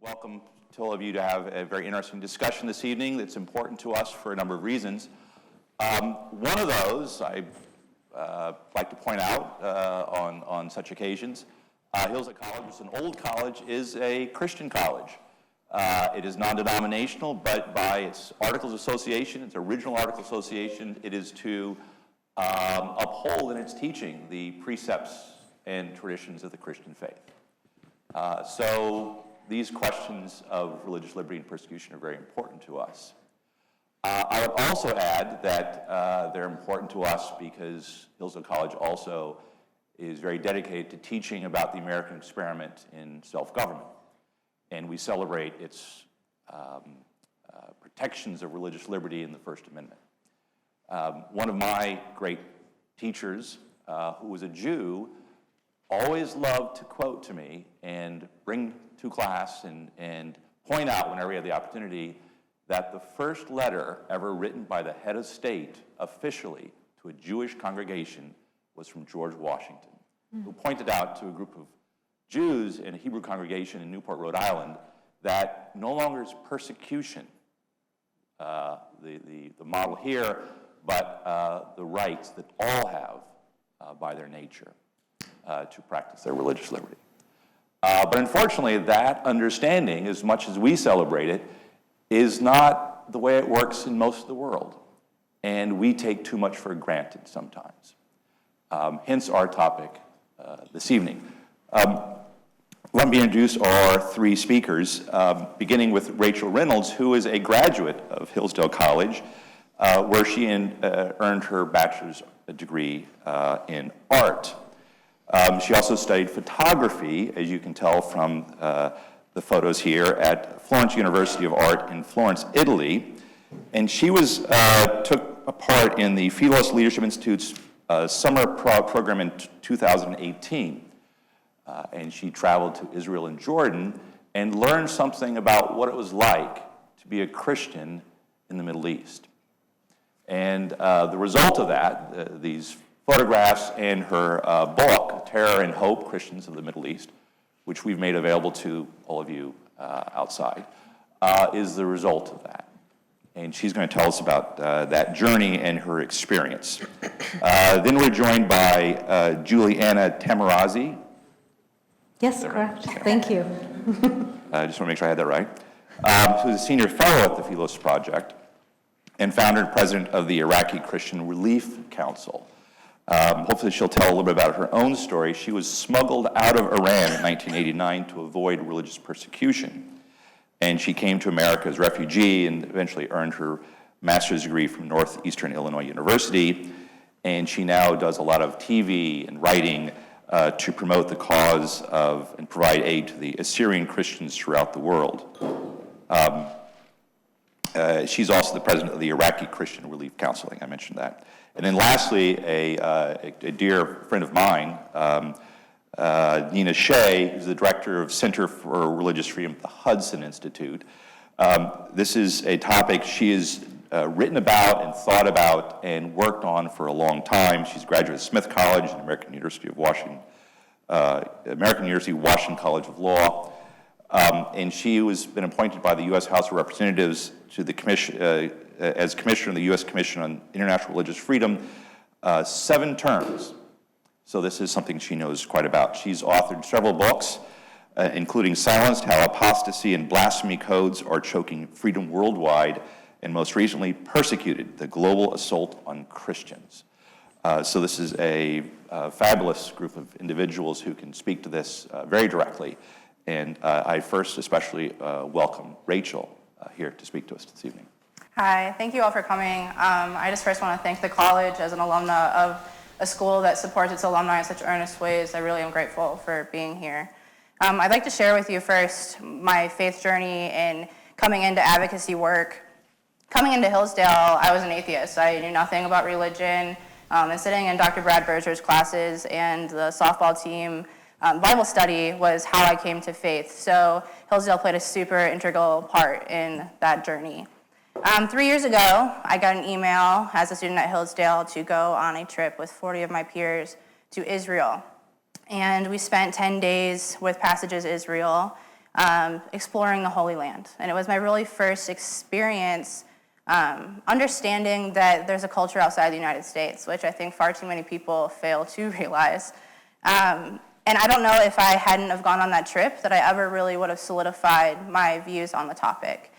Welcome to all of you to have a very interesting discussion this evening that's important to us for a number of reasons. One of those I like to point out on such occasions, Hillsdale College is an old college, is a Christian college. It is non-denominational, but by its Articles of Association, its original Articles of Association, it is to uphold in its teaching the precepts and traditions of the Christian faith. So these questions of religious liberty and persecution are very important to us. I would also add that they're important to us because Hillsdale College also is very dedicated to teaching about the American experiment in self-government. And we celebrate its protections of religious liberty in the First Amendment. One of my great teachers, who was a Jew, always loved to quote to me and bring to class and point out whenever he had the opportunity that the first letter ever written by the head of state officially to a Jewish congregation was from George Washington, who pointed out to a group of Jews in a Hebrew congregation in Newport, Rhode Island, that no longer is persecution the model here, but the rights that all have by their nature to practice their religious liberty. But unfortunately, that understanding, as much as we celebrate it, is not the way it works in most of the world. And we take too much for granted sometimes. Hence our topic this evening. Let me introduce our three speakers, beginning with Rachael Reynolds, who is a graduate of Hillsdale College, where she earned her bachelor's degree in art. She also studied photography, as you can tell from the photos here, at Florence University of Art in Florence, Italy. And she took a part in the Philos Leadership Institute's summer program in 2018. And she traveled to Israel and Jordan and learned something about what it was like to be a Christian in the Middle East. And the result of that, these photographs and her book, Terror and Hope, Christians of the Middle East, which we've made available to all of you outside, is the result of that. And she's going to tell us about that journey and her experience. Then we're joined by Juliana Taimoorazy. Yes, correct. Thank you. I just want to make sure I had that right. Who's a senior fellow at the Philos Project and founder and president of the Iraqi Christian Relief Council. Hopefully she'll tell a little bit about her own story. She was smuggled out of Iran in 1989 to avoid religious persecution. And she came to America as a refugee and eventually earned her master's degree from Northeastern Illinois University. And she now does a lot of TV and writing to promote the cause of and provide aid to the Assyrian Christians throughout the world. She's also the president of the Iraqi Christian Relief Council. I think I mentioned that. And then lastly, a dear friend of mine, Shay, who's the director of Center for Religious Freedom at the Hudson Institute. This is a topic she has written about and thought about and worked on for a long time. She's a graduate of Smith College and American University Washington College of Law. And she has been appointed by the U.S. House of Representatives to the commission, as commissioner of the U.S. Commission on International Religious Freedom, 7 terms. So this is something she knows quite about. She's authored several books, including Silenced: How Apostasy and Blasphemy Codes Are Choking Freedom Worldwide, and most recently, Persecuted: The Global Assault on Christians. So this is a fabulous group of individuals who can speak to this very directly. And I first especially welcome Rachael here to speak to us this evening. Hi, thank you all for coming. I just first want to thank the college as an alumna of a school that supports its alumni in such earnest ways. I really am grateful for being here. I'd like to share with you first my faith journey in coming into advocacy work. Coming into Hillsdale, I was an atheist. I knew nothing about religion. And sitting in Dr. Brad Berzer's classes and the softball team Bible study was how I came to faith. So Hillsdale played a super integral part in that journey. 3 years ago, I got an email as a student at Hillsdale to go on a trip with 40 of my peers to Israel. And we spent 10 days with Passages Israel, exploring the Holy Land. And it was my really first experience understanding that there's a culture outside the United States, which I think far too many people fail to realize. And I don't know if I hadn't have gone on that trip that I ever really would have solidified my views on the topic.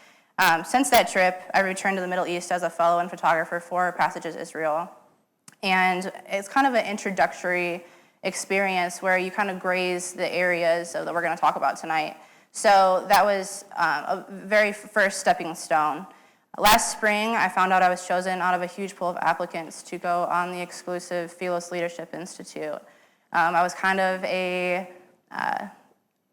Since that trip, I returned to the Middle East as a fellow and photographer for Passages Israel. And it's kind of an introductory experience where you kind of graze the areas that we're going to talk about tonight. So that was a very first stepping stone. Last spring, I found out I was chosen out of a huge pool of applicants to go on the exclusive Philos Leadership Institute. I was kind of a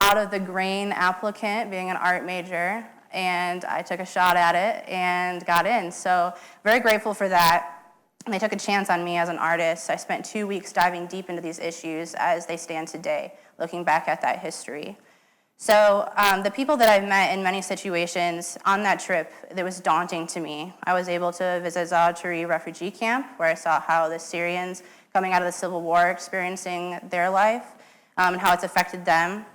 out-of-the-grain applicant, being an art major, and I took a shot at it and got in. So very grateful for that. And they took a chance on me as an artist. I spent 2 weeks diving deep into these issues as they stand today, looking back at that history. So the people that I've met in many situations on that trip, it was daunting to me. I was able to visit Zaatari refugee camp, where I saw how the Syrians coming out of the Civil War experiencing their life and how it's affected them.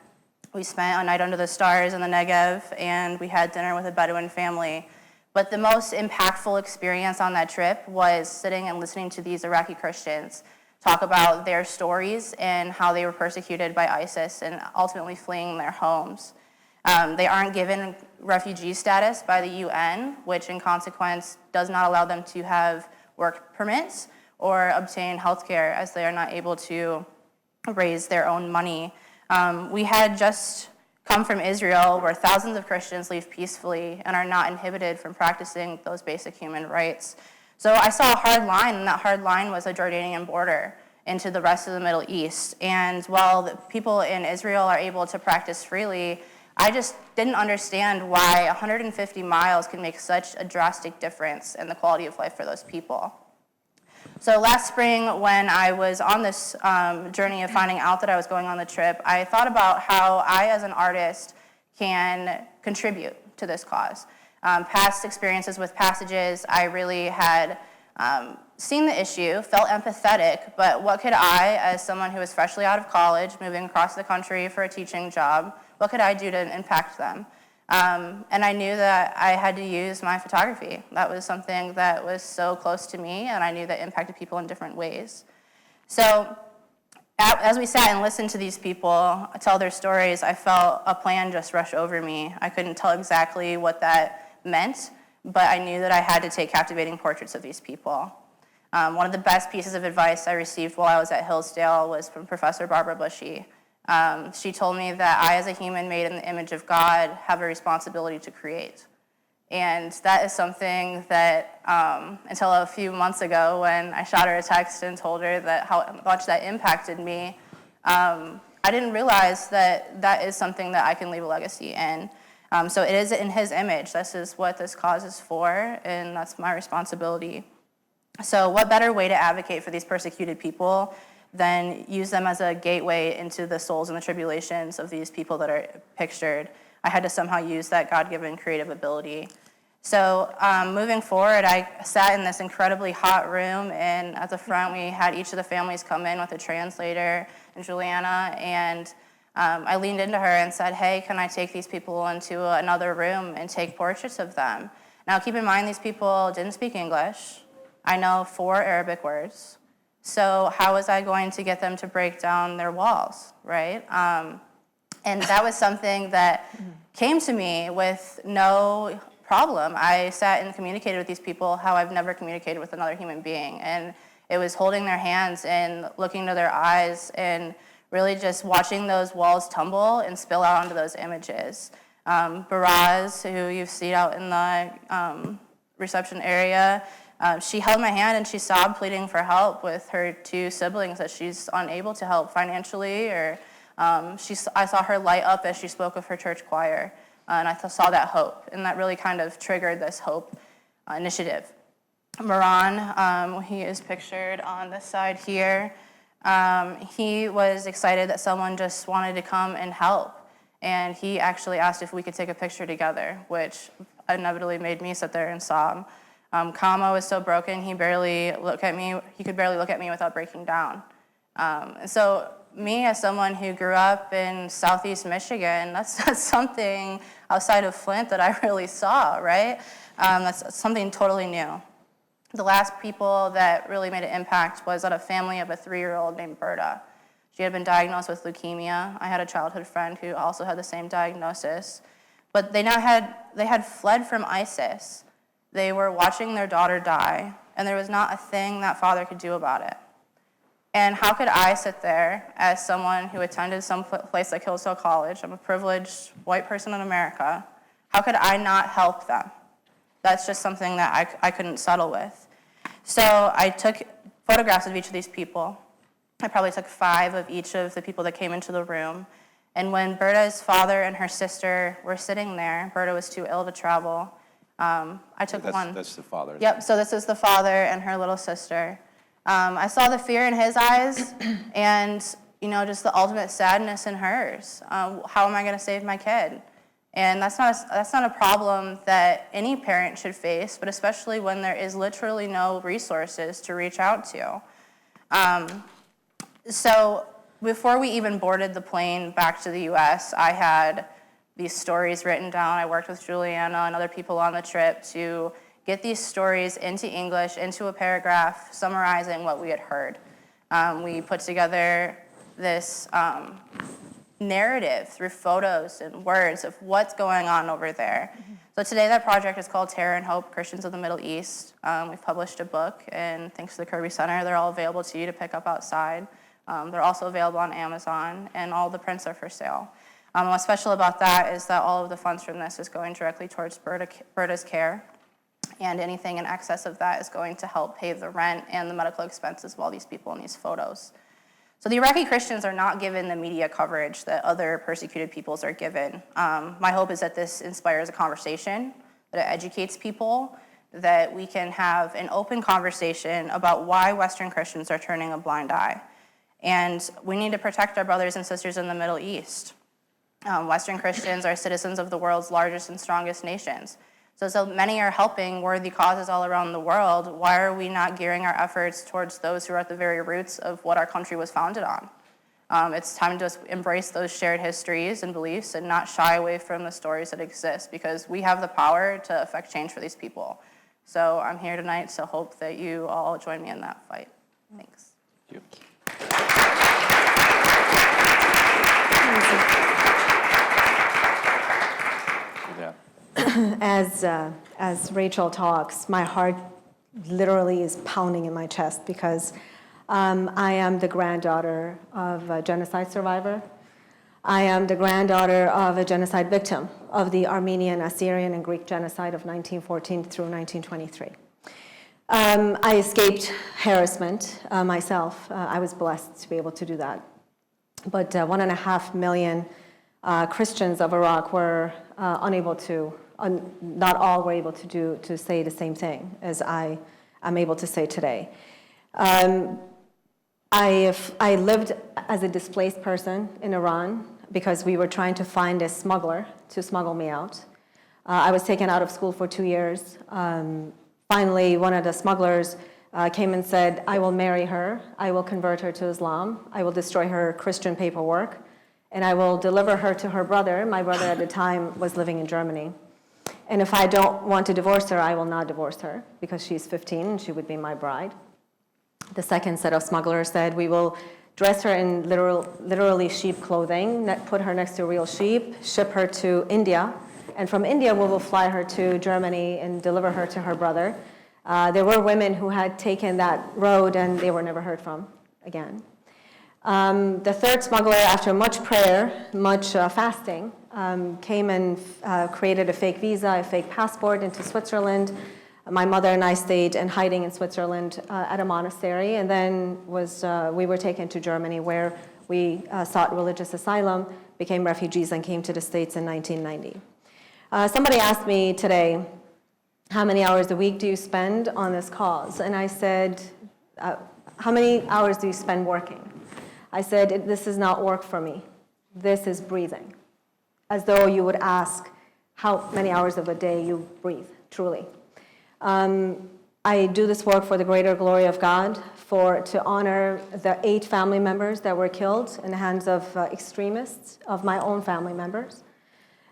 We spent a night under the stars in the Negev, and we had dinner with a Bedouin family. But the most impactful experience on that trip was sitting and listening to these Iraqi Christians talk about their stories and how they were persecuted by ISIS and ultimately fleeing their homes. They aren't given refugee status by the UN, which in consequence does not allow them to have work permits or obtain health care, as they are not able to raise their own money. We had just come from Israel, where thousands of Christians leave peacefully and are not inhibited from practicing those basic human rights. So I saw a hard line, and that hard line was the Jordanian border into the rest of the Middle East. And while the people in Israel are able to practice freely, I just didn't understand why 150 miles can make such a drastic difference in the quality of life for those people. So last spring, when I was on this journey of finding out that I was going on the trip, I thought about how I, as an artist, can contribute to this cause. Past experiences with Passages, I really had seen the issue, felt empathetic, but what could I, as someone who was freshly out of college, moving across the country for a teaching job, what could I do to impact them? And I knew that I had to use my photography. That was something that was so close to me, and I knew that impacted people in different ways. So as we sat and listened to these people tell their stories, I felt a plan just rush over me. I couldn't tell exactly what that meant, but I knew that I had to take captivating portraits of these people. One of the best pieces of advice I received while I was at Hillsdale was from Professor Barbara Bushy. She told me that I, as a human made in the image of God, have a responsibility to create. And that is something that, until a few months ago, when I shot her a text and told her that how much that impacted me, I didn't realize that that is something that I can leave a legacy in. So it is in his image. This is what this cause is for, and that's my responsibility. So what better way to advocate for these persecuted people than use them as a gateway into the souls and the tribulations of these people that are pictured? I had to somehow use that God-given creative ability. So moving forward, I sat in this incredibly hot room, and at the front we had each of the families come in with a translator and Juliana, and I leaned into her and said, hey, can I take these people into another room and take portraits of them? Now keep in mind, these people didn't speak English. I know 4 Arabic words. So how was I going to get them to break down their walls, right? And that was something that came to me with no problem. I sat and communicated with these people how I've never communicated with another human being. And it was holding their hands and looking into their eyes and really just watching those walls tumble and spill out onto those images. Baraz, who you've seen out in the reception area, she held my hand and she sobbed, pleading for help with her 2 siblings that she's unable to help financially, or I saw her light up as she spoke of her church choir, and I saw that hope, and that really kind of triggered this hope initiative. Moran, he is pictured on this side here. He was excited that someone just wanted to come and help, and he actually asked if we could take a picture together, which inevitably made me sit there and sob. Kama was so broken, he could barely look at me without breaking down. And so me as someone who grew up in Southeast Michigan, that's not something outside of Flint that I really saw, right? That's something totally new. The last people that really made an impact was at a family of a 3-year-old named Berta. She had been diagnosed with leukemia. I had a childhood friend who also had the same diagnosis. But they had fled from ISIS. They were watching their daughter die, and there was not a thing that father could do about it. And how could I sit there as someone who attended some place like Hillsdale College? I'm a privileged white person in America. How could I not help them? That's just something that I couldn't settle with. So I took photographs of each of these people. I probably took 5 of each of the people that came into the room. And when Berta's father and her sister were sitting there, Berta was too ill to travel. I took one. That's the father. Yep, so this is the father and her little sister. I saw the fear in his eyes and, just the ultimate sadness in hers. How am I going to save my kid? And that's not a problem that any parent should face, but especially when there is literally no resources to reach out to. So before we even boarded the plane back to the U.S., I had these stories written down. I worked with Juliana and other people on the trip to get these stories into English, into a paragraph, summarizing what we had heard. We put together this narrative through photos and words of what's going on over there. Mm-hmm. So today that project is called Terror and Hope, Christians of the Middle East. We've published a book, and thanks to the Kirby Center, they're all available to you to pick up outside. They're also available on Amazon, and all the prints are for sale. What's special about that is that all of the funds from this is going directly towards Berta's care, and anything in excess of that is going to help pay the rent and the medical expenses of all these people in these photos. So the Iraqi Christians are not given the media coverage that other persecuted peoples are given. My hope is that this inspires a conversation, that it educates people, that we can have an open conversation about why Western Christians are turning a blind eye. And we need to protect our brothers and sisters in the Middle East. Western Christians are citizens of the world's largest and strongest nations. So many are helping worthy causes all around the world. Why are we not gearing our efforts towards those who are at the very roots of what our country was founded on? It's time to embrace those shared histories and beliefs and not shy away from the stories that exist, because we have the power to affect change for these people. So I'm here tonight to hope that you all join me in that fight. Thanks. Thank you. Yeah. As Rachael talks, my heart literally is pounding in my chest because I am the granddaughter of a genocide survivor. I am the granddaughter of a genocide victim of the Armenian, Assyrian, and Greek genocide of 1914 through 1923. I escaped harassment myself. I was blessed to be able to do that. But 1.5 million Christians of Iraq were unable to, not all were able to say the same thing as I am able to say today. I lived as a displaced person in Iran because we were trying to find a smuggler to smuggle me out. I was taken out of school for 2 years. Finally, one of the smugglers came and said, I will marry her, I will convert her to Islam, I will destroy her Christian paperwork, and I will deliver her to her brother. My brother at the time was living in Germany. And if I don't want to divorce her, I will not divorce her because she's 15 and she would be my bride. The second set of smugglers said, we will dress her in literally sheep clothing, put her next to real sheep, ship her to India, and from India we will fly her to Germany and deliver her to her brother. There were women who had taken that road and they were never heard from again. The third smuggler, after much prayer, much fasting, came and created a fake visa, a fake passport into Switzerland. My mother and I stayed in hiding in Switzerland at a monastery, and then we were taken to Germany, where we sought religious asylum, became refugees, and came to the States in 1990. Somebody asked me today, how many hours a week do you spend on this cause? And I said, how many hours do you spend working? I said, this is not work for me. This is breathing. As though you would ask how many hours of a day you breathe, truly. I do this work for the greater glory of God, to honor the 8 family members that were killed in the hands of extremists, of my own family members.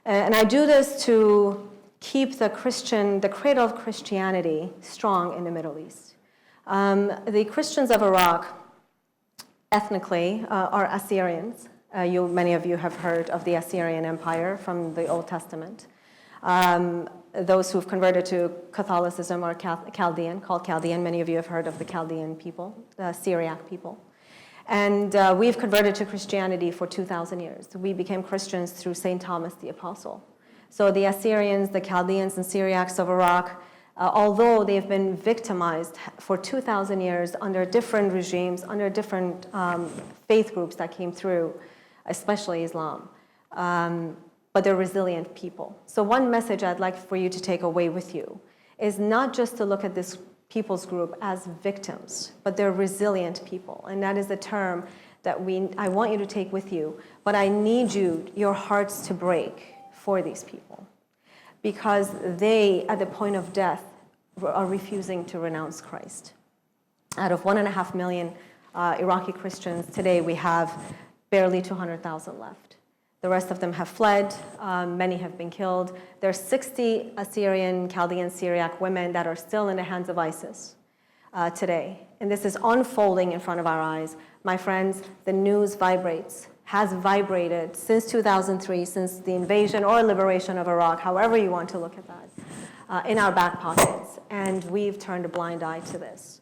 And I do this to keep the cradle of Christianity strong in the Middle East. The Christians of Iraq, ethnically, are Assyrians. Many of you have heard of the Assyrian Empire from the Old Testament. Those who've converted to Catholicism are called Chaldean. Many of you have heard of the Chaldean people, the Syriac people. And we've converted to Christianity for 2,000 years. We became Christians through St. Thomas the Apostle. So the Assyrians, the Chaldeans, and Syriacs of Iraq, although they've been victimized for 2,000 years under different regimes, under different faith groups that came through, especially Islam, but they're resilient people. So one message I'd like for you to take away with you is not just to look at this people's group as victims, but they're resilient people. And that is a term that I want you to take with you, but I need your hearts to break for these people, because they, at the point of death, are refusing to renounce Christ. Out of 1.5 million Iraqi Christians, today we have barely 200,000 left. The rest of them have fled. Many have been killed. There are 60 Assyrian, Chaldean, Syriac women that are still in the hands of ISIS today. And this is unfolding in front of our eyes. My friends, the news has vibrated since 2003, since the invasion or liberation of Iraq, however you want to look at that, in our back pockets. And we've turned a blind eye to this.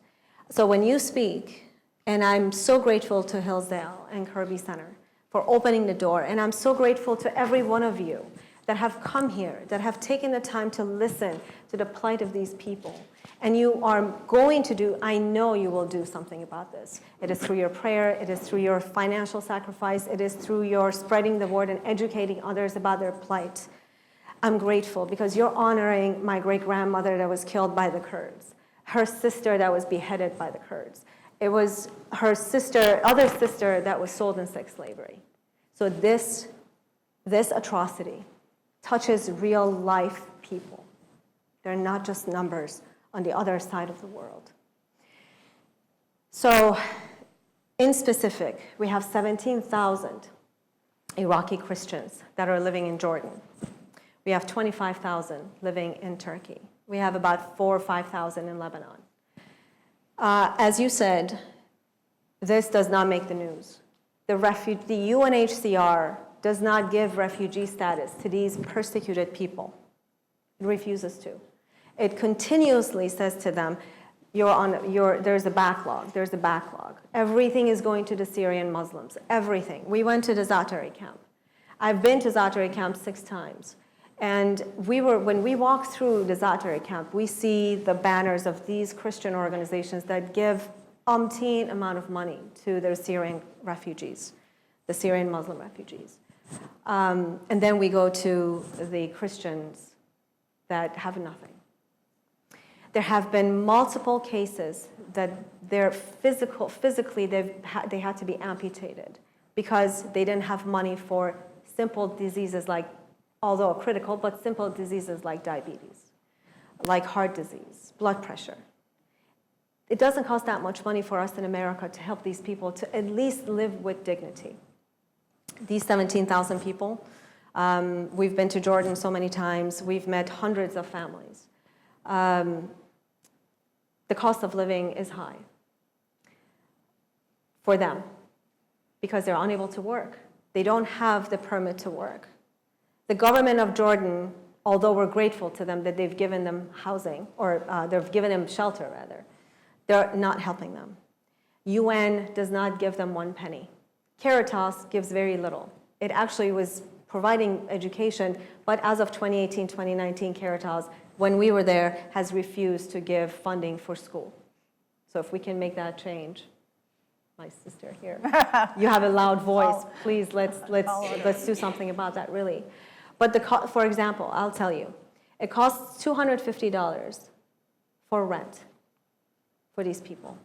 So when you speak, and I'm so grateful to Hillsdale and Kirby Center for opening the door, and I'm so grateful to every one of you that have come here, that have taken the time to listen to the plight of these people. And you are going to do, I know you will do something about this. It is through your prayer, it is through your financial sacrifice, it is through your spreading the word and educating others about their plight. I'm grateful because you're honoring my great-grandmother that was killed by the Kurds, her sister that was beheaded by the Kurds. It was her other sister that was sold in sex slavery. So this atrocity touches real life people. They're not just numbers on the other side of the world. So in specific, we have 17,000 Iraqi Christians that are living in Jordan. We have 25,000 living in Turkey. We have about 4,000 or 5,000 in Lebanon. As you said, this does not make the news. The UNHCR does not give refugee status to these persecuted people. It refuses to. It continuously says to them, there's a backlog. Everything is going to the Syrian Muslims, everything. We went to the Zaatari camp. I've been to Zaatari camp 6 times. And when we walk through the Zaatari camp, we see the banners of these Christian organizations that give umpteen amount of money to their Syrian refugees, the Syrian Muslim refugees. And then we go to the Christians that have nothing. There have been multiple cases that they're physically they had to be amputated because they didn't have money for simple diseases like, although critical, but simple diseases like diabetes, like heart disease, blood pressure. It doesn't cost that much money for us in America to help these people to at least live with dignity. These 17,000 people, we've been to Jordan so many times, we've met hundreds of families. The cost of living is high for them because they're unable to work. They don't have the permit to work. The government of Jordan, although we're grateful to them that they've given them housing, or they've given them shelter rather, they're not helping them. UN does not give them 1 penny. Caritas gives very little. It actually was providing education, but as of 2018, 2019, Caritas, when we were there, has refused to give funding for school. So if we can make that change, my sister here, you have a loud voice. Please, let's do something about that, really. But for example, I'll tell you, it costs $250 for rent for these people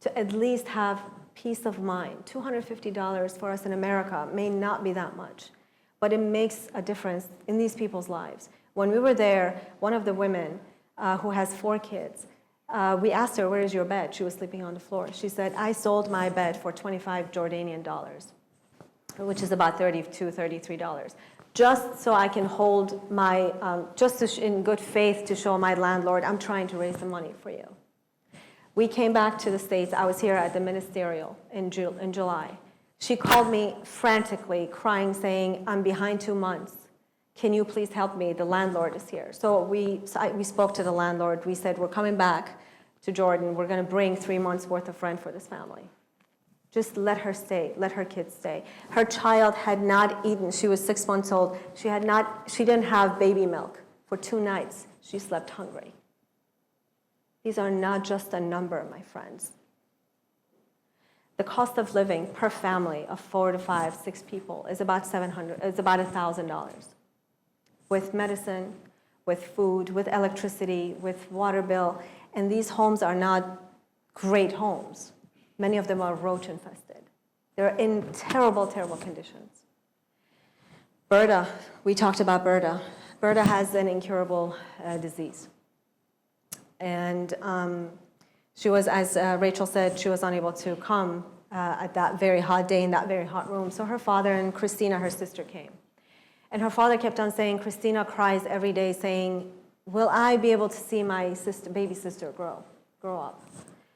to at least have peace of mind. $250 for us in America may not be that much, but it makes a difference in these people's lives. When we were there, one of the women who has 4 kids, We asked her, where is your bed? She was sleeping on the floor. She said, I sold my bed for 25 Jordanian dollars, which is about $32, $33, just so I can hold my, in good faith to show my landlord, I'm trying to raise the money for you. We came back to the States. I was here at the ministerial in July. She called me frantically, crying, saying, I'm behind 2 months. Can you please help me? The landlord is here. So we spoke to the landlord. We said, we're coming back to Jordan. We're going to bring 3 months' worth of rent for this family. Just let her stay. Let her kids stay. Her child had not eaten. She was 6 months old. She didn't have baby milk. For 2 nights, she slept hungry. These are not just a number, my friends. The cost of living per family of 4 to 5, 6 people is about $1,000. With medicine, with food, with electricity, with water bill. And these homes are not great homes. Many of them are roach infested. They're in terrible, terrible conditions. Berta, we talked about Berta. Berta has an incurable disease. And she was, as Rachel said, she was unable to come at that very hot day in that very hot room. So her father and Christina, her sister, came. And her father kept on saying, Christina cries every day saying, will I be able to see my baby sister grow up?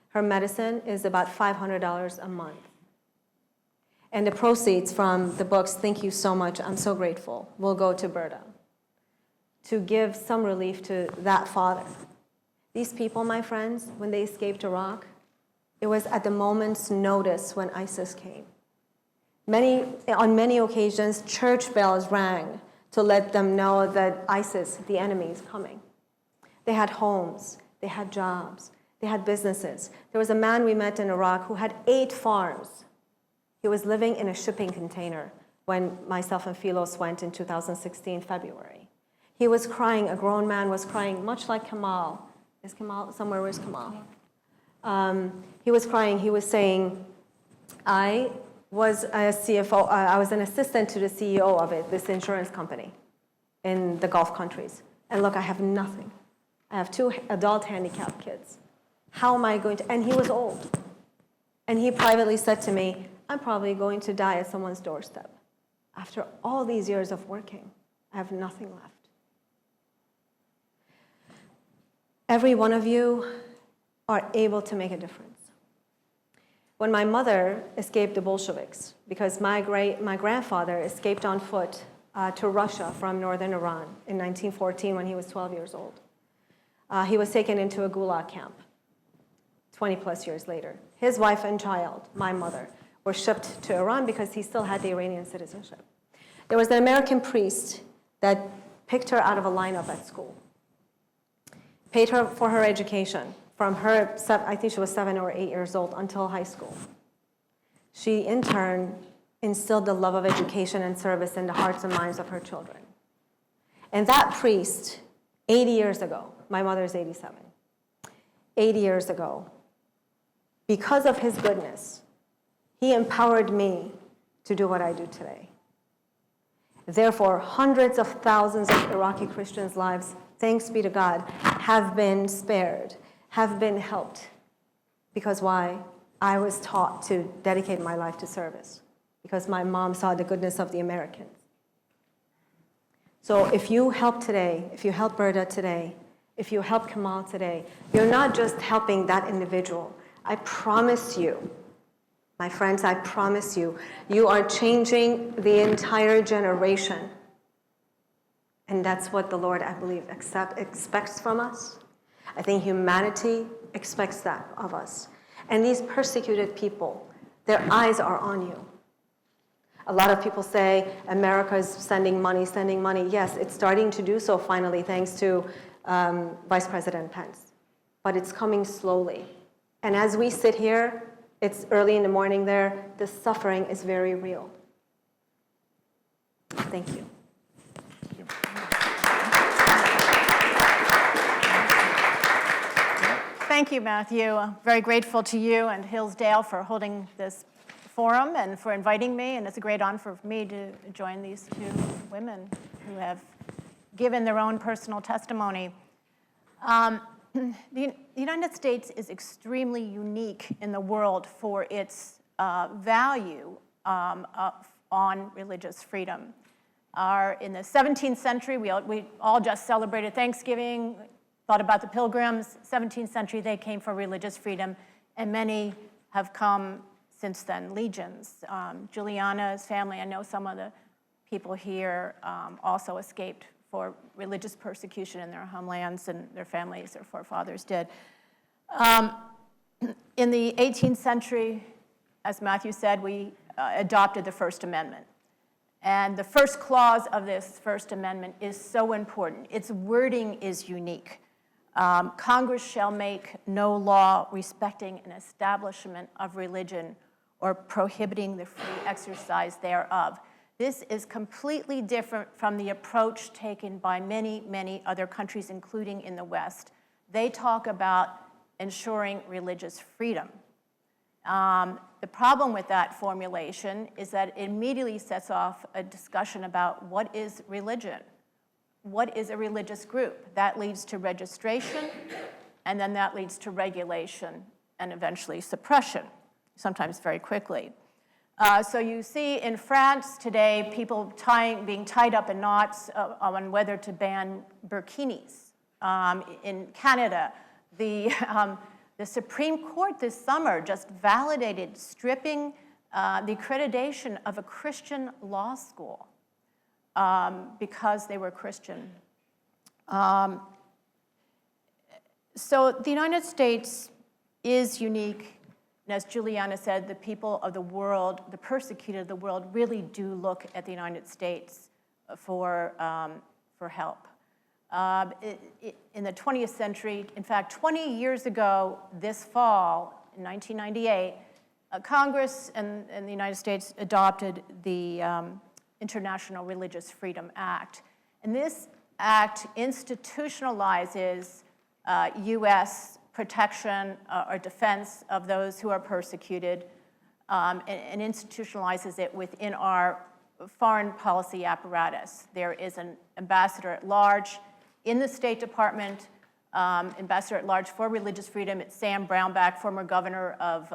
Her medicine is about $500 a month. And the proceeds from the books, thank you so much, I'm so grateful, will go to Berta to give some relief to that father. These people, my friends, when they escaped Iraq, it was at the moment's notice when ISIS came. On many occasions, church bells rang to let them know that ISIS, the enemy, is coming. They had homes, they had jobs, they had businesses. There was a man we met in Iraq who had 8 farms. He was living in a shipping container when myself and Philos went in 2016, February. He was crying, a grown man was crying, much like Kamal. Is Kamal somewhere? Where's Kamal? He was crying, he was saying, I was a CFO, I was an assistant to the CEO of it, this insurance company in the Gulf countries. And look, I have nothing. I have 2 adult handicapped kids. How am I going to, and he was old. And he privately said to me, I'm probably going to die at someone's doorstep. After all these years of working, I have nothing left. Every one of you are able to make a difference. When my mother escaped the Bolsheviks, because my grandfather escaped on foot to Russia from northern Iran in 1914 when he was 12 years old. He was taken into a gulag camp 20 plus years later. His wife and child, my mother, were shipped to Iran because he still had the Iranian citizenship. There was an American priest that picked her out of a lineup at school, paid her for her education from her, I think she was 7 or 8 years old, until high school. She, in turn, instilled the love of education and service in the hearts and minds of her children. And that priest, 80 years ago, my mother's 87, 80 years ago, because of his goodness, he empowered me to do what I do today. Therefore, hundreds of thousands of Iraqi Christians' lives, thanks be to God, have been spared, have been helped. Because why? I was taught to dedicate my life to service, because my mom saw the goodness of the Americans. So if you help today, if you help Berta today, if you help Kamal today, you're not just helping that individual. I promise you, my friends, I promise you, you are changing the entire generation. And that's what the Lord, I believe, expects from us. I think humanity expects that of us. And these persecuted people, their eyes are on you. A lot of people say America is sending money. Yes, it's starting to do so finally, thanks to Vice President Pence. But it's coming slowly. And as we sit here, it's early in the morning there, the suffering is very real. Thank you. Thank you, Matthew. Very grateful to you and Hillsdale for holding this forum and for inviting me. And it's a great honor for me to join these 2 women who have given their own personal testimony. The United States is extremely unique in the world for its value on religious freedom. In the 17th century, we all just celebrated Thanksgiving, thought about the Pilgrims. 17th century, they came for religious freedom, and many have come since then, legions. Juliana's family, I know some of the people here also escaped for religious persecution in their homelands, and their families, their forefathers did. In the 18th century, as Matthew said, we adopted the First Amendment. And the first clause of this First Amendment is so important. Its wording is unique. Congress shall make no law respecting an establishment of religion or prohibiting the free exercise thereof. This is completely different from the approach taken by many, many other countries, including in the West. They talk about ensuring religious freedom. The problem with that formulation is that it immediately sets off a discussion about what is religion. What is a religious group? That leads to registration, and then that leads to regulation, and eventually suppression, sometimes very quickly. So you see in France today, people being tied up in knots on whether to ban burkinis. In Canada, the Supreme Court this summer just validated stripping the accreditation of a Christian law school because they were Christian. So the United States is unique. And as Juliana said, the people of the world, the persecuted of the world, really do look at the United States for help. In the 20th century, in fact, 20 years ago this fall, in 1998, Congress and the United States adopted the International Religious Freedom Act. And this act institutionalizes U.S. protection or defense of those who are persecuted and institutionalizes it within our foreign policy apparatus. There is an ambassador at large in the State Department, ambassador at large for religious freedom. It's Sam Brownback, former governor of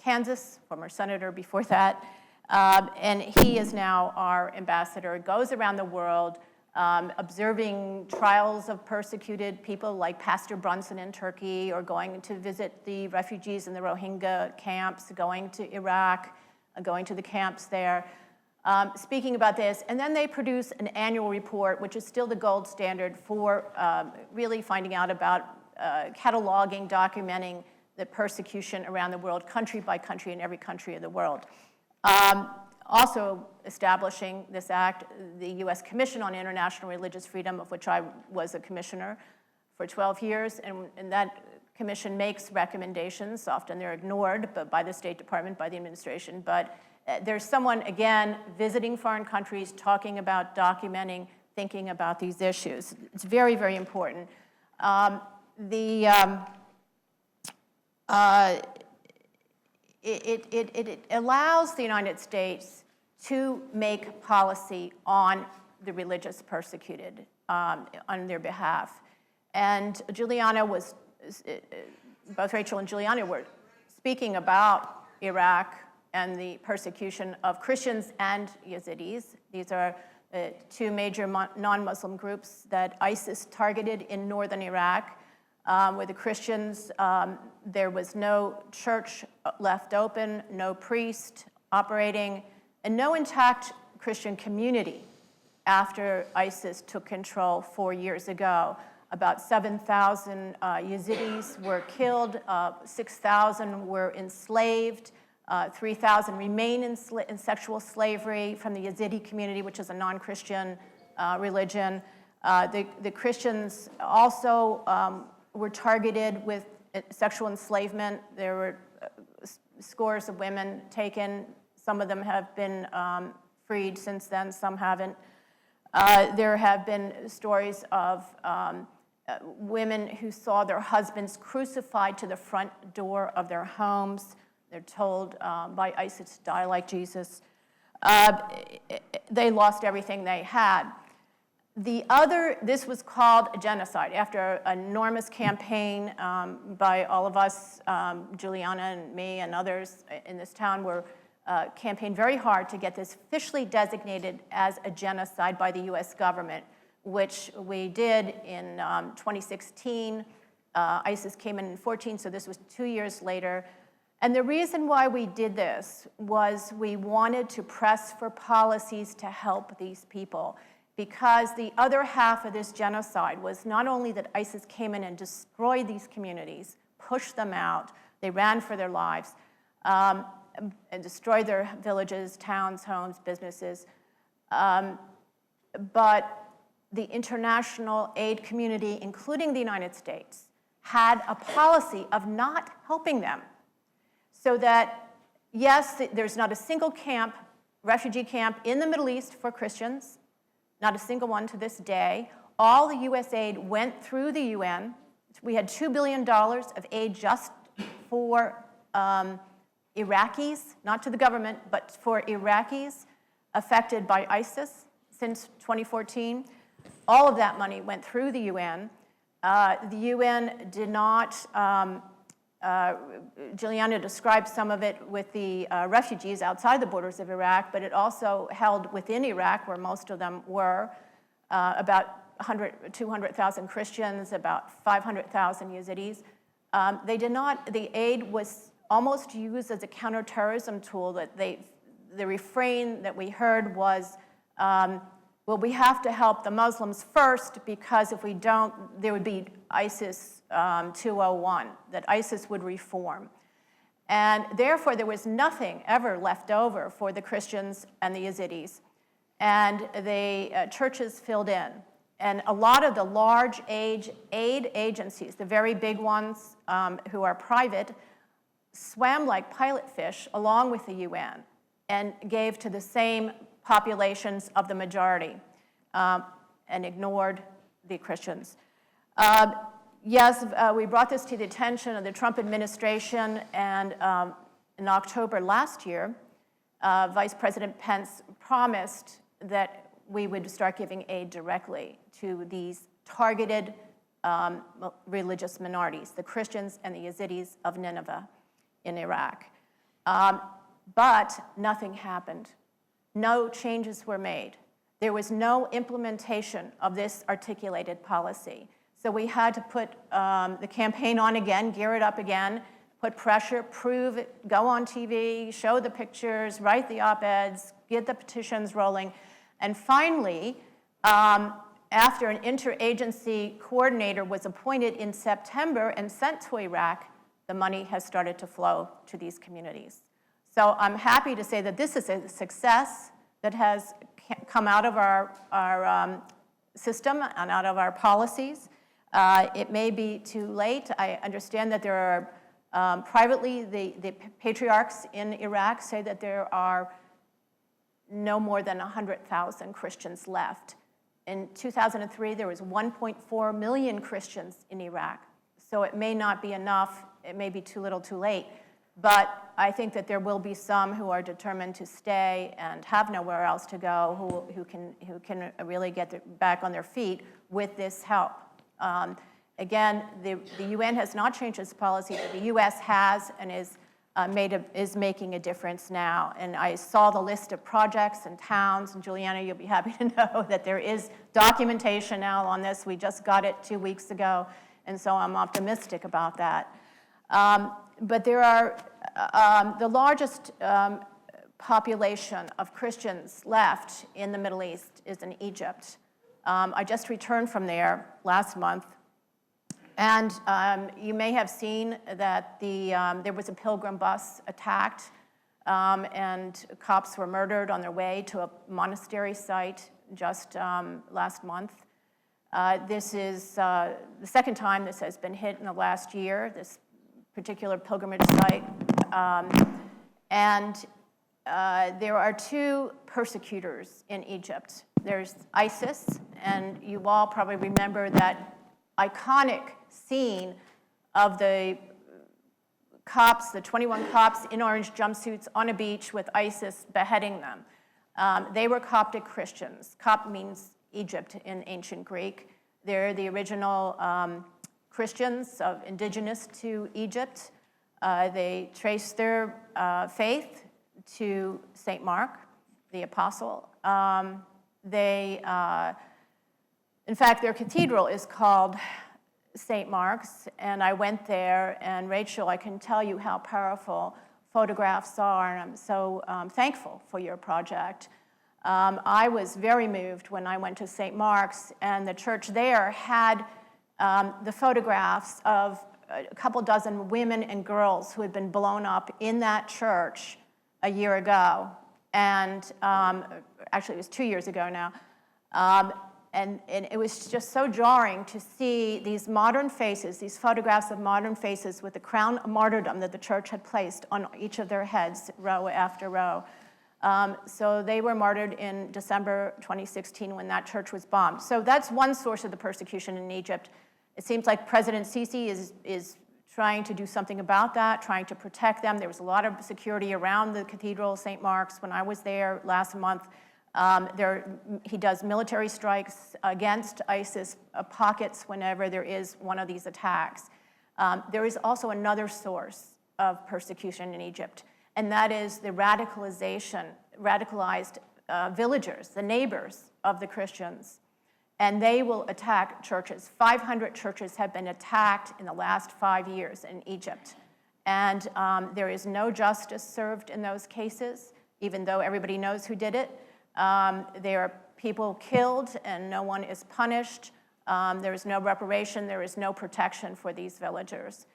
Kansas, former senator before that. And he is now our ambassador. Goes around the world observing trials of persecuted people like Pastor Brunson in Turkey, or going to visit the refugees in the Rohingya camps, going to Iraq, going to the camps there, speaking about this. And then they produce an annual report, which is still the gold standard for really finding out about cataloging, documenting the persecution around the world, country by country, in every country of the world. Also establishing this act, the U.S. Commission on International Religious Freedom, of which I was a commissioner for 12 years, and that commission makes recommendations. Often they're ignored by the State Department, by the administration, but there's someone, again, visiting foreign countries, talking about, documenting, thinking about these issues. It's very, very important. It allows the United States to make policy on the religious persecuted on their behalf. And Juliana both Rachael and Juliana were speaking about Iraq and the persecution of Christians and Yazidis. These are two major non-Muslim groups that ISIS targeted in northern Iraq. With the Christians, there was no church left open, no priest operating, and no intact Christian community after ISIS took control 4 years ago. About 7,000 Yazidis were killed, 6,000 were enslaved, 3,000 remain in sexual slavery from the Yazidi community, which is a non-Christian religion. The Christians also were targeted with sexual enslavement. There were scores of women taken. Some of them have been freed since then, some haven't. There have been stories of women who saw their husbands crucified to the front door of their homes. They're told by ISIS to die like Jesus. They lost everything they had. This was called a genocide after an enormous campaign by all of us, Juliana and me and others in this town were campaigned very hard to get this officially designated as a genocide by the US government, which we did in 2016. ISIS came in 2014, so this was 2 years later. And the reason why we did this was we wanted to press for policies to help these people, because the other half of this genocide was not only that ISIS came in and destroyed these communities, pushed them out, they ran for their lives, and destroyed their villages, towns, homes, businesses, but the international aid community, including the United States, had a policy of not helping them. So that, yes, there's not a single camp, refugee camp in the Middle East for Christians, not a single one to this day. All the US aid went through the UN. We had $2 billion of aid just for Iraqis, not to the government, but for Iraqis affected by ISIS since 2014. All of that money went through the UN. The UN did not, Juliana described some of it with the refugees outside the borders of Iraq, but it also held within Iraq, where most of them were, about 200,000 Christians, about 500,000 Yazidis. They did not, the aid was almost used as a counterterrorism tool. That the refrain that we heard was, well, we have to help the Muslims first, because if we don't, there would be ISIS 201, that ISIS would reform. And therefore, there was nothing ever left over for the Christians and the Yazidis. And the churches filled in. And a lot of the large aid agencies, the very big ones who are private, swam like pilot fish along with the UN and gave to the same populations of the majority and ignored the Christians. Yes, we brought this to the attention of the Trump administration, and in October last year, Vice President Pence promised that we would start giving aid directly to these targeted religious minorities, the Christians and the Yazidis of Nineveh in Iraq. But nothing happened. No changes were made. There was no implementation of this articulated policy. So we had to put the campaign on again, gear it up again, put pressure, prove it, go on TV, show the pictures, write the op-eds, get the petitions rolling. And finally, after an interagency coordinator was appointed in September and sent to Iraq, the money has started to flow to these communities. So I'm happy to say that this is a success that has come out of our system and out of our policies. It may be too late. I understand that there are, privately, the patriarchs in Iraq say that there are no more than 100,000 Christians left. In 2003, there was 1.4 million Christians in Iraq. So it may not be enough. It may be too little, too late. But I think that there will be some who are determined to stay and have nowhere else to go, who can really get back on their feet with this help. Again, the UN has not changed its policy, but the US has and is making a difference now. And I saw the list of projects and towns, and Juliana, you'll be happy to know that there is documentation now on this. We just got it 2 weeks ago, and so I'm optimistic about that. But there are the largest population of Christians left in the Middle East is in Egypt. I just returned from there last month. And you may have seen that there was a pilgrim bus attacked, and cops were murdered on their way to a monastery site just last month. This is the second time this has been hit in the last year, this particular pilgrimage site. And there are two persecutors in Egypt. There's ISIS, and you all probably remember that iconic scene of the cops, the 21 cops in orange jumpsuits on a beach with ISIS beheading them. They were Coptic Christians. Cop means Egypt in ancient Greek. They're the original Christians indigenous to Egypt. They trace their faith to St. Mark, the apostle. In fact, their cathedral is called St. Mark's, and I went there, and Rachel, I can tell you how powerful photographs are, and I'm so thankful for your project. I was very moved when I went to St. Mark's, and the church there had the photographs of a couple dozen women and girls who had been blown up in that church a year ago, and actually it was 2 years ago now. And it was just so jarring to see these modern faces, these photographs of modern faces with the crown of martyrdom that the church had placed on each of their heads, row after row. So they were martyred in December 2016 when that church was bombed. So that's one source of the persecution in Egypt. It seems like President Sisi is trying to do something about that, trying to protect them. There was a lot of security around the Cathedral of St. Mark's when I was there last month. He does military strikes against ISIS pockets whenever there is one of these attacks. There is also another source of persecution in Egypt, and that is the radicalized villagers, the neighbors of the Christians. And they will attack churches. 500 churches have been attacked in the last 5 years in Egypt. And there is no justice served in those cases, even though everybody knows who did it. There are people killed and no one is punished. There is no reparation. There is no protection for these villagers.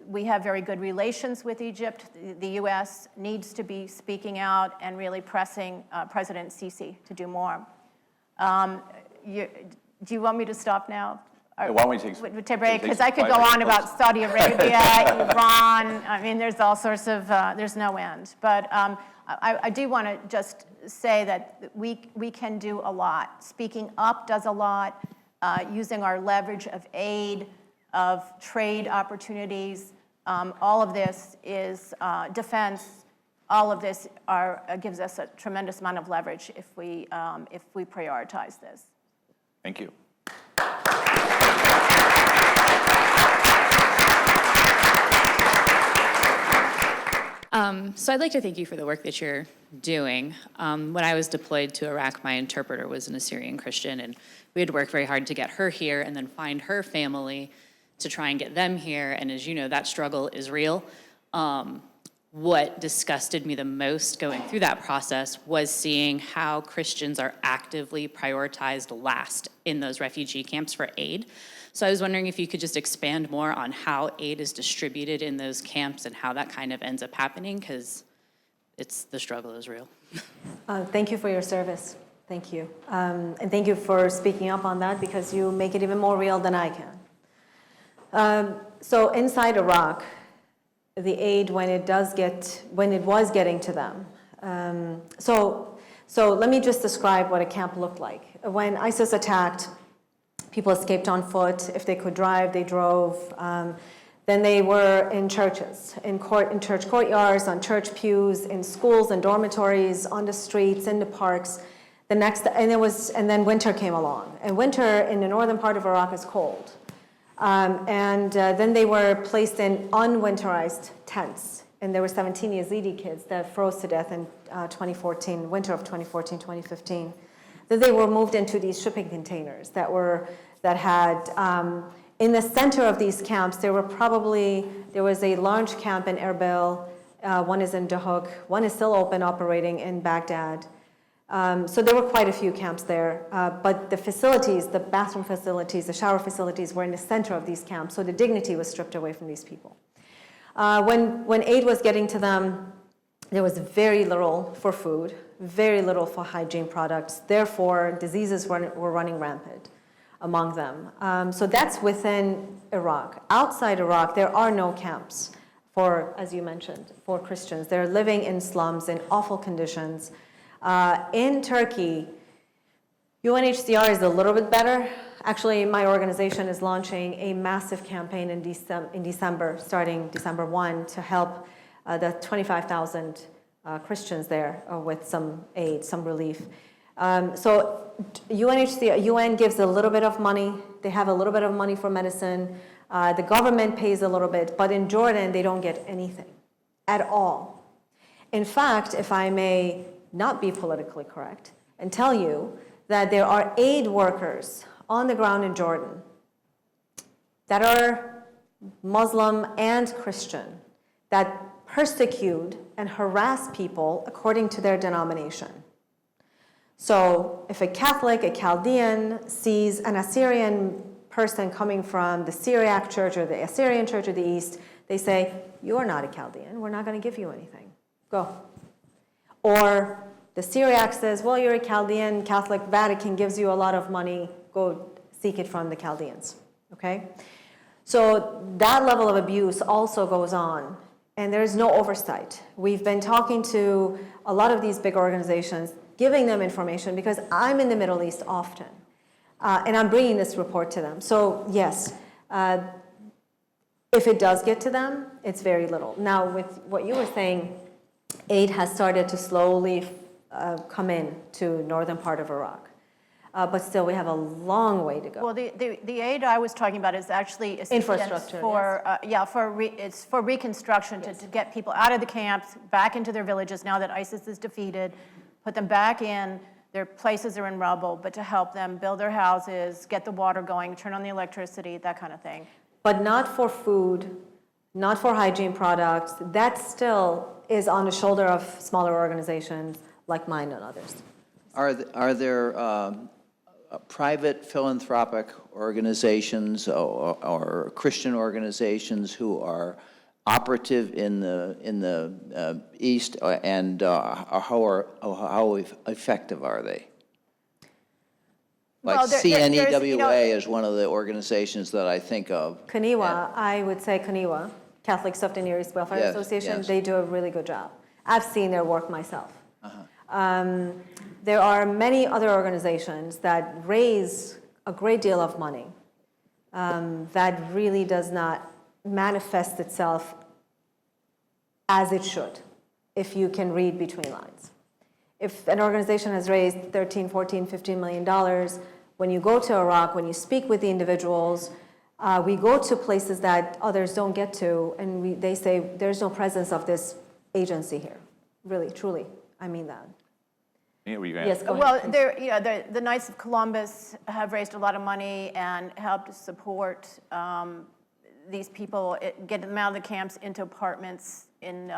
We have very good relations with Egypt. The U.S. needs to be speaking out and really pressing President Sisi to do more. Do you want me to stop now? Why don't we take a break? Because I could go on about Saudi Arabia, Iran. I mean, there's all sorts of, there's no end. But I do want to just say that we can do a lot. Speaking up does a lot. Using our leverage of aid, of trade opportunities, all of this is defense. All of this gives us a tremendous amount of leverage if we prioritize this. Thank you. So I'd like to thank you for the work that you're doing. When I was deployed to Iraq, my interpreter was an Assyrian Christian, and we had to work very hard to get her here and then find her family to try and get them here. And as you know, that struggle is real. What disgusted me the most going through that process was seeing how Christians are actively prioritized last in those refugee camps for aid. So I was wondering if you could just expand more on how aid is distributed in those camps and how that kind of ends up happening, because the struggle is real. Thank you for your service. Thank you. And thank you for speaking up on that, because you make it even more real than I can. So inside Iraq, the aid when it was getting to them. So let me just describe what a camp looked like. When ISIS attacked, people escaped on foot. If they could drive, they drove. Then they were in churches, in church courtyards, on church pews, in schools and dormitories, on the streets, in the parks. And then winter came along. And winter in the northern part of Iraq is cold. Then they were placed in unwinterized tents. And there were 17 Yazidi kids that froze to death in 2014, winter of 2014, 2015. Then they were moved into these shipping containers that had, in the center of these camps, there was a large camp in Erbil, one is in Dahuk, one is still open, operating in Baghdad. So there were quite a few camps there, but the facilities, the bathroom facilities, the shower facilities were in the center of these camps, so the dignity was stripped away from these people. When aid was getting to them, there was very little for food, very little for hygiene products. Therefore, diseases were running rampant among them. So that's within Iraq. Outside Iraq, there are no camps for, as you mentioned, for Christians. They're living in slums in awful conditions. In Turkey, UNHCR is a little bit better. Actually, my organization is launching a massive campaign in December, starting December 1, to help the 25,000 Christians there with some aid, some relief. So UNHCR, UN gives a little bit of money. They have a little bit of money for medicine. The government pays a little bit, but in Jordan, they don't get anything at all. In fact, if I may not be politically correct and tell you that there are aid workers on the ground in Jordan that are Muslim and Christian that persecute and harass people according to their denomination. So if a Catholic, a Chaldean, sees an Assyrian person coming from the Syriac church or the Assyrian church of the East, they say, you're not a Chaldean, we're not going to give you anything. Go. Or the Syriac says, well, you're a Chaldean, Catholic, Vatican gives you a lot of money, go seek it from the Chaldeans, okay? So that level of abuse also goes on, and there's no oversight. We've been talking to a lot of these big organizations, giving them information, because I'm in the Middle East often, and I'm bringing this report to them. So yes, if it does get to them, it's very little. Now, with what you were saying, aid has started to slowly come in to northern part of Iraq. But still, we have a long way to go. Well, the aid I was talking about is actually assistance Infrastructure, for, it's for reconstruction, to get people out of the camps, back into their villages now that ISIS is defeated, put them back in, their places are in rubble, but to help them build their houses, get the water going, turn on the electricity, that kind of thing. But not for food, not for hygiene products. That still is on the shoulder of smaller organizations like mine and others. Are there private philanthropic organizations or Christian organizations who are operative in the East, and how effective are they? Like Well, CNEWA is one of the organizations that I think of. Kaniwa, I would say Kaniwa, Catholic Stuff in Near East Welfare Yes, Association, yes. they do a really good job. I've seen their work myself. There are many other organizations that raise a great deal of money that really does not manifest itself as it should, if you can read between lines. If an organization has raised $13, $14, $15 million, when you go to Iraq, when you speak with the individuals, we go to places that others don't get to, and they say, there's no presence of this agency here. Really, truly, I mean that. Yeah, were you gonna Yes, ask? go Well, ahead. the Knights of Columbus have raised a lot of money and helped support these people, get them out of the camps into apartments in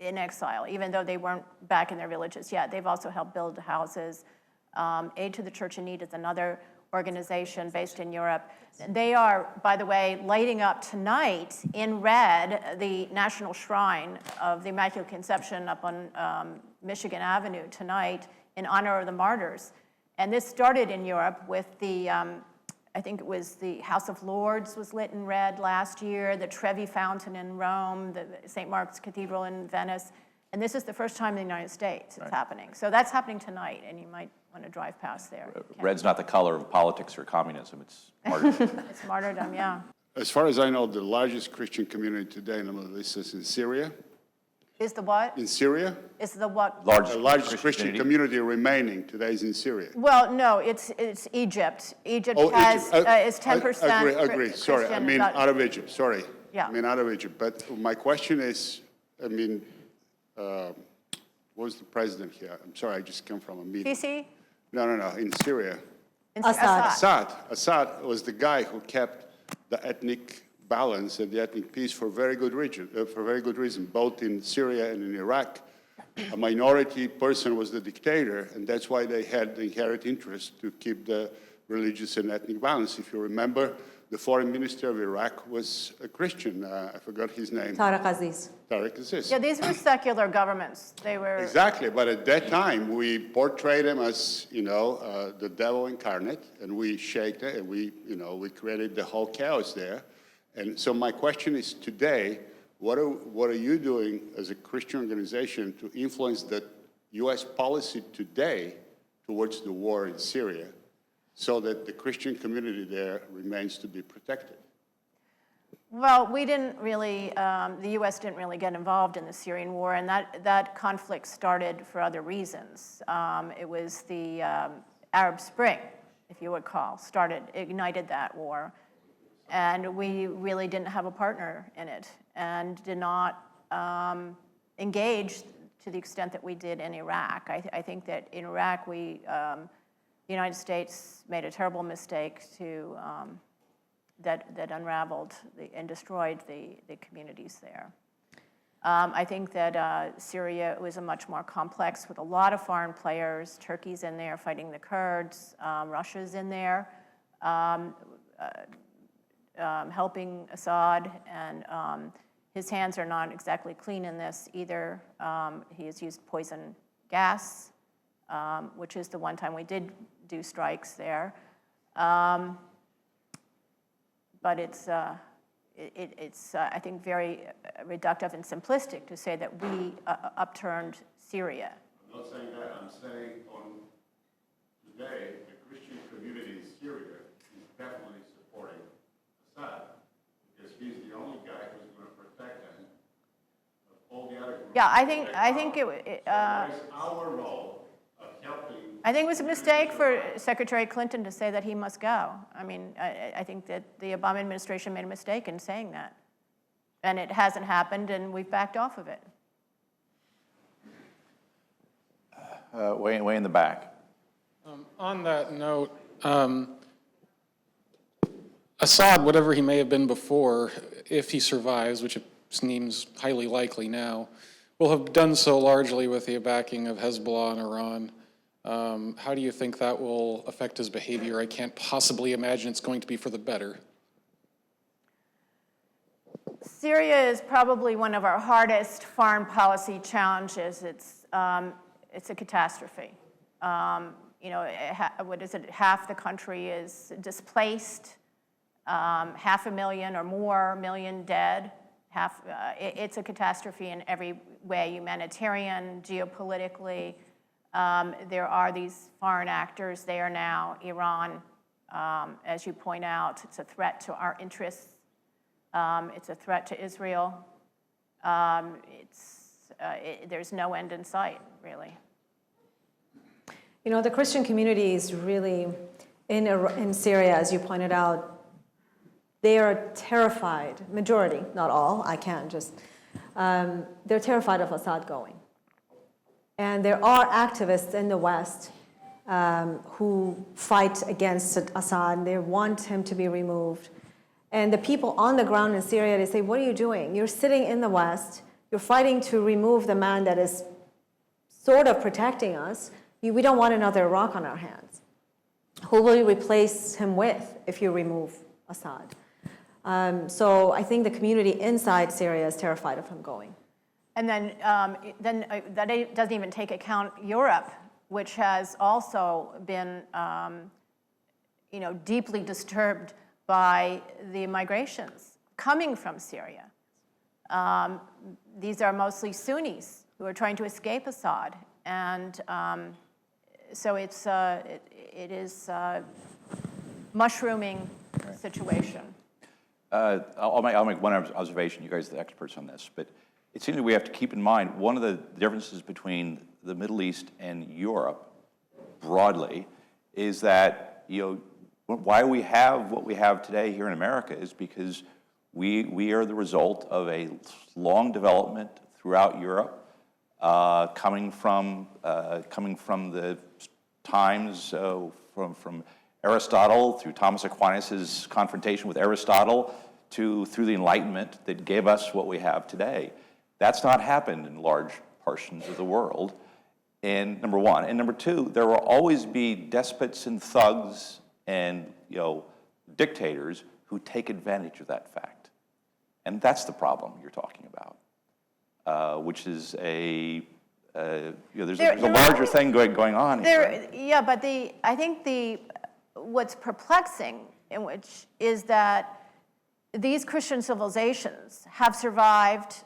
exile, even though they weren't back in their villages yet. They've also helped build houses. Aid to the Church in Need is another organization based in Europe. They are, by the way, lighting up tonight in red the National Shrine of the Immaculate Conception up on Michigan Avenue tonight in honor of the martyrs. And this started in Europe with the, I think it was the House of Lords was lit in red last year, the Trevi Fountain in Rome, the St. Mark's Cathedral in Venice. And this is the first time in the United States it's happening. So that's happening tonight, and you might want to drive past there. Red's not the color of politics or communism, it's martyrdom. It's martyrdom, yeah. As far as I know, the largest Christian community today in the Middle East is in Syria. Is the what? In Syria, Is the what? the largest Christian community remaining today is in Syria. Well, no, it's Egypt. Egypt has, is 10% Agree, sorry, I mean out of Egypt, sorry. Yeah. I mean out of Egypt, but my question is, I mean, what was the president here? I'm sorry, I just came from a meeting. Sisi? No, in Syria. Assad. Assad was the guy who kept the ethnic balance and the ethnic peace for very good reason, both in Syria and in Iraq. A minority person was the dictator, and that's why they had the inherent interest to keep the religious and ethnic balance. If you remember, the foreign minister of Iraq was a Christian. I forgot his name. Tariq Aziz. Tariq Aziz. Yeah, these were secular governments. They were. Exactly, but at that time, we portrayed him as, the devil incarnate, and we shaped it, and we created the whole chaos there. And so my question is today, what are you doing as a Christian organization to influence the U.S. policy today towards the war in Syria so that the Christian community there remains to be protected? Well, we didn't really, the U.S. didn't really get involved in the Syrian war, and that conflict started for other reasons. It was the Arab Spring, if you recall, ignited that war. And we really didn't have a partner in it and did not engage to the extent that we did in Iraq. I think that in Iraq, the United States made a terrible mistake that unraveled and destroyed the communities there. I think that Syria was a much more complex with a lot of foreign players. Turkey's in there fighting the Kurds. Russia's in there helping Assad, and his hands are not exactly clean in this either. He has used poison gas, which is the one time we did do strikes there. But it's I think, very reductive and simplistic to say that we upturned Syria. I'm not saying that. I'm saying today, the Christian community in Syria is definitely supporting Assad, because he's the only guy who's going to protect them of all the other groups. Yeah, I think so what is our role of helping? I think it was a mistake for Secretary Clinton to say that he must go. I mean, I think that the Obama administration made a mistake in saying that. And it hasn't happened, and we've backed off of it. Way in the back. On that note, Assad, whatever he may have been before, if he survives, which it seems highly likely now, will have done so largely with the backing of Hezbollah and Iran. How do you think that will affect his behavior? I can't possibly imagine it's going to be for the better. Syria is probably one of our hardest foreign policy challenges. It's a catastrophe. What is it? Half the country is displaced. 500,000 or more million dead. It's a catastrophe in every way: humanitarian, geopolitically. There are these foreign actors there now. Iran, as you point out, it's a threat to our interests. It's a threat to Israel. There's no end in sight, really. You know, the Christian community is really, in Syria, as you pointed out, they are terrified, majority, not all, I can't just, they're terrified of Assad going. And there are activists in the West who fight against Assad. They want him to be removed. And the people on the ground in Syria, they say, what are you doing? You're sitting in the West. You're fighting to remove the man that is sort of protecting us. We don't want another Iraq on our hands. Who will you replace him with if you remove Assad? So I think the community inside Syria is terrified of him going. And then that doesn't even take account Europe, which has also been, deeply disturbed by the migrations coming from Syria. These are mostly Sunnis who are trying to escape Assad, and so it is a mushrooming situation. I'll make one observation. You guys are the experts on this, but it seems that we have to keep in mind one of the differences between the Middle East and Europe broadly is that, why we have what we have today here in America is because we are the result of a long development throughout Europe, coming from the times from Aristotle through Thomas Aquinas' confrontation with Aristotle through the Enlightenment that gave us what we have today. That's not happened in large portions of the world, and number one. And number two, there will always be despots and thugs and dictators who take advantage of that fact. And that's the problem you're talking about, which is there's a larger thing going on here. Right? Yeah, but I think what's perplexing is that these Christian civilizations have survived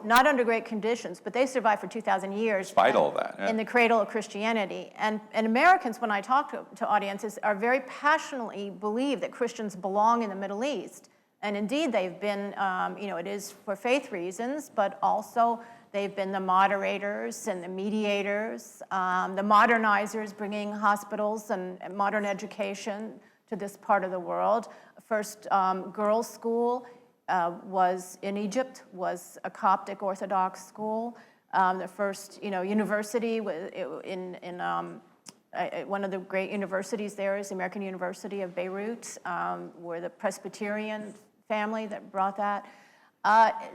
not under great conditions, but they survived for 2,000 years. Despite all that. Yeah. In the cradle of Christianity. And Americans, when I talk to audiences, are very passionately believe that Christians belong in the Middle East And indeed, they've been, it is for faith reasons, but also they've been the moderators and the mediators, the modernizers, bringing hospitals and modern education to this part of the world. First girls' school was in Egypt, was a Coptic Orthodox school. The first, university was in one of the great universities there is the American University of Beirut, where the Presbyterian family that brought that.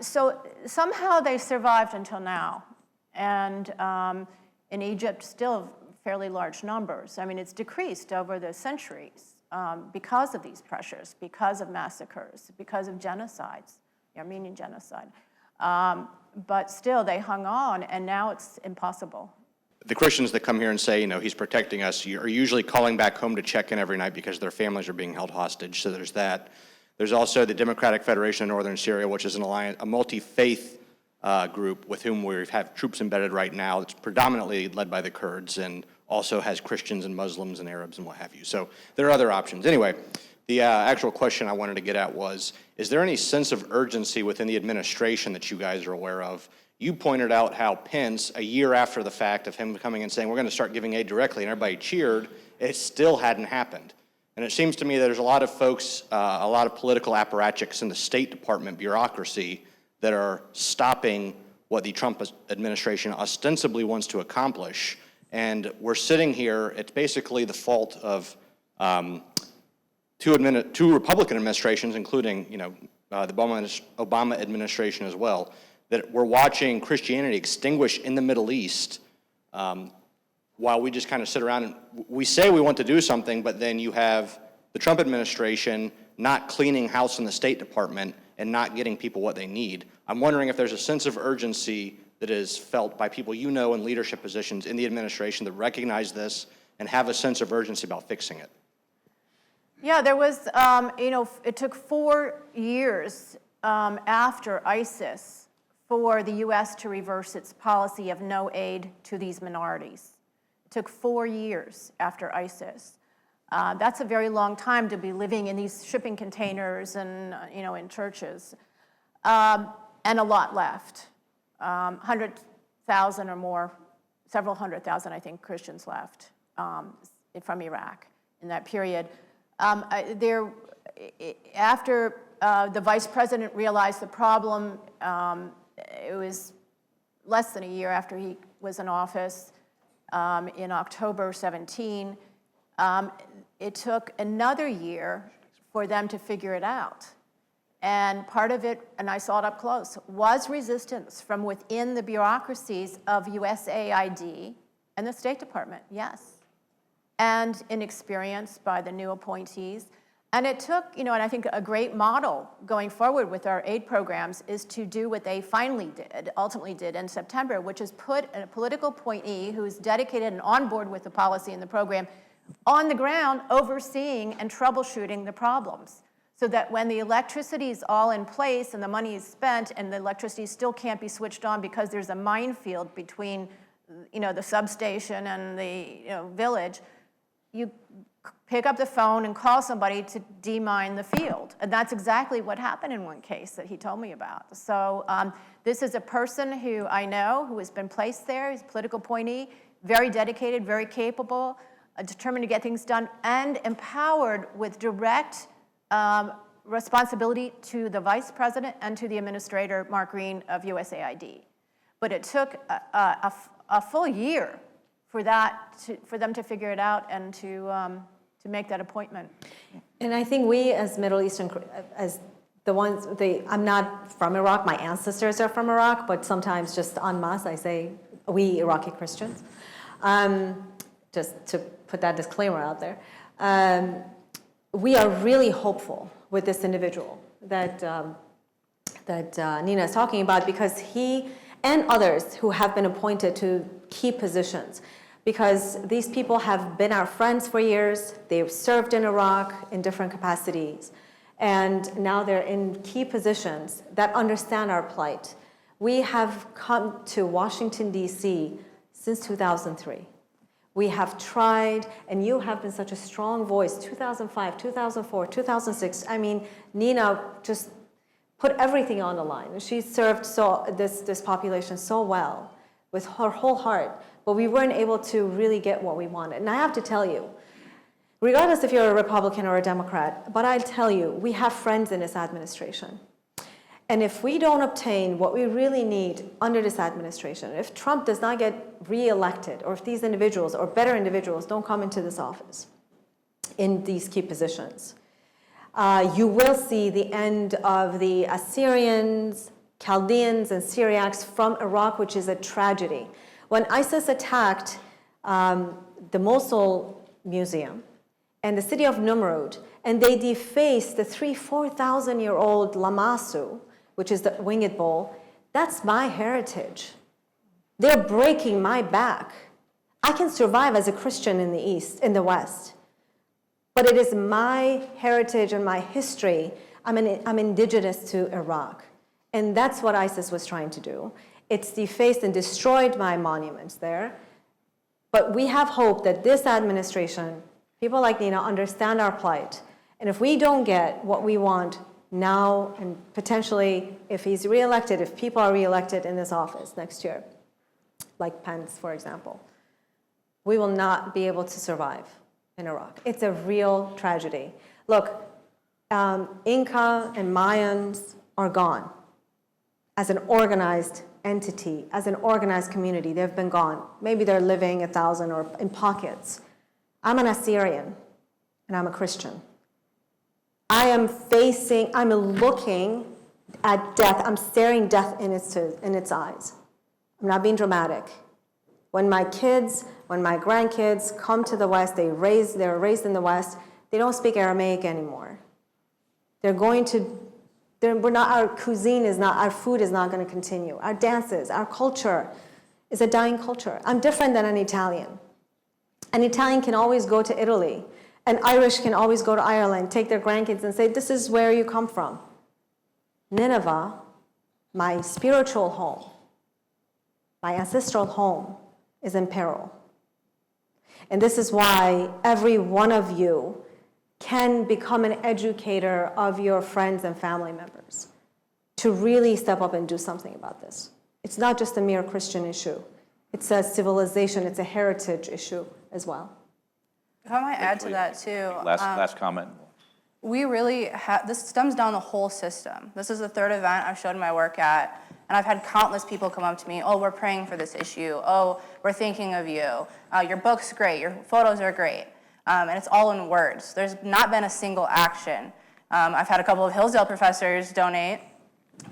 So somehow they survived until now. And in Egypt, still fairly large numbers. I mean, it's decreased over the centuries because of these pressures, because of massacres, because of genocides, the Armenian genocide. But still, they hung on, and now it's impossible. The Christians that come here and say, he's protecting us, are usually calling back home to check in every night because their families are being held hostage. So there's that. There's also the Democratic Federation of Northern Syria, which is an alliance, a multi-faith group with whom we have troops embedded right now. It's predominantly led by the Kurds and also has Christians and Muslims and Arabs and what have you. So there are other options. Anyway, the actual question I wanted to get at was, is there any sense of urgency within the administration that you guys are aware of? You pointed out how Pence, a year after the fact of him coming and saying, we're going to start giving aid directly, and everybody cheered, it still hadn't happened. And it seems to me there's a lot of folks, a lot of political apparatchiks in the State Department bureaucracy that are stopping what the Trump administration ostensibly wants to accomplish. And we're sitting here, it's basically the fault of two Republican administrations, including the Obama administration as well, that we're watching Christianity extinguish in the Middle East while we just kind of sit around and we say we want to do something, but then you have the Trump administration not cleaning house in the State Department and not getting people what they need. I'm wondering if there's a sense of urgency that is felt by people in leadership positions in the administration that recognize this and have a sense of urgency about fixing it. Yeah, there was, it took 4 years after ISIS for the U.S. to reverse its policy of no aid to these minorities. It took 4 years after ISIS. That's a very long time to be living in these shipping containers and, in churches. And a lot left. 100,000 or more, several 100,000, I think, Christians left from Iraq in that period. After the vice president realized the problem, it was less than a year after he was in office, in October 17. It took another year for them to figure it out. And part of it, and I saw it up close, was resistance from within the bureaucracies of USAID and the State Department, yes. And inexperience by the new appointees. And it took, and I think a great model going forward with our aid programs is to do what they ultimately did in September, which is put a political appointee who's dedicated and on board with the policy and the program on the ground overseeing and troubleshooting the problems. So that when the electricity is all in place and the money is spent and the electricity still can't be switched on because there's a minefield between, the substation and the village, you pick up the phone and call somebody to demine the field. And that's exactly what happened in one case that he told me about. So this is a person who I know who has been placed there. He's a political appointee, very dedicated, very capable, determined to get things done, and empowered with direct responsibility to the vice president and to the administrator, Mark Green of USAID. But it took a full year for them to figure it out and to make that appointment. And I think we as Middle Eastern, as I'm not from Iraq, my ancestors are from Iraq, but sometimes just en masse I say we Iraqi Christians, just to put that disclaimer out there. We are really hopeful with this individual that Nina is talking about, because he and others who have been appointed to key positions, because these people have been our friends for years, they've served in Iraq in different capacities, and now they're in key positions that understand our plight. We have come to Washington, D.C. since 2003. We have tried, and you have been such a strong voice, 2005, 2004, 2006. I mean, Nina just put everything on the line. She served this population so well with her whole heart, but we weren't able to really get what we wanted. And I have to tell you, regardless if you're a Republican or a Democrat, but I tell you, we have friends in this administration. And if we don't obtain what we really need under this administration, if Trump does not get reelected, or if these individuals or better individuals don't come into this office in these key positions, you will see the end of the Assyrians, Chaldeans, and Syriacs from Iraq, which is a tragedy. When ISIS attacked the Mosul Museum and the city of Numrud, and they defaced the 4,000-year-old Lamassu, which is the winged bull, that's my heritage. They're breaking my back. I can survive as a Christian in the East, in the West, but it is my heritage and my history. I'm indigenous to Iraq, and that's what ISIS was trying to do. It's defaced and destroyed my monuments there, but we have hope that this administration, people like Nina, understand our plight, and if we don't get what we want now, and potentially if he's reelected, if people are reelected in this office next year, like Pence, for example, we will not be able to survive in Iraq. It's a real tragedy. Look, Inca and Mayans are gone as an organized entity, as an organized community. They've been gone. Maybe they're living 1,000 or in pockets. I'm an Assyrian, and I'm a Christian. I'm looking at death. I'm staring death in its eyes. I'm not being dramatic. When my grandkids come to the West, they're raised in the West, they don't speak Aramaic anymore. Our cuisine is not, our food is not going to continue. Our dances, our culture is a dying culture. I'm different than an Italian. An Italian can always go to Italy. An Irish can always go to Ireland, take their grandkids and say, this is where you come from. Nineveh, my spiritual home, my ancestral home, is in peril. And this is why every one of you can become an educator of your friends and family members to really step up and do something about this. It's not just a mere Christian issue. It's a civilization, it's a heritage issue as well. If I might add to that too. Last comment. We really this stems down the whole system. This is the third event I've shown my work at, and I've had countless people come up to me, oh, we're praying for this issue. Oh, we're thinking of you. Your book's great, your photos are great. And it's all in words. There's not been a single action. I've had a couple of Hillsdale professors donate.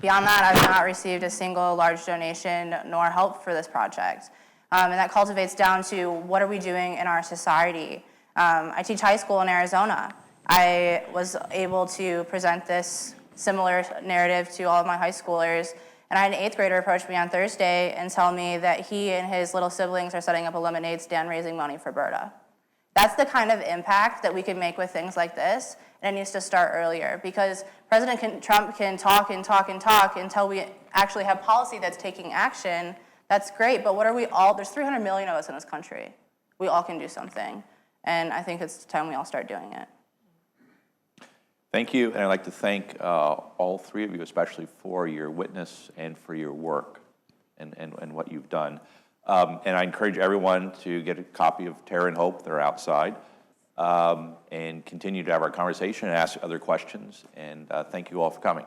Beyond that, I've not received a single large donation nor help for this project. And that cultivates down to what are we doing in our society? I teach high school in Arizona. I was able to present this similar narrative to all of my high schoolers, and I had an 8th grader approach me on Thursday and tell me that he and his little siblings are setting up a lemonade stand raising money for Berta. That's the kind of impact that we can make with things like this, and it needs to start earlier, because President Trump can talk and talk and talk until we actually have policy that's taking action. That's great, but what are we all, there's 300 million of us in this country. We all can do something. And I think it's time we all start doing it. Thank you, and I'd like to thank all three of you, especially for your witness and for your work and what you've done. And I encourage everyone to get a copy of Terror and Hope. They're outside. And continue to have our conversation and ask other questions. And thank you all for coming.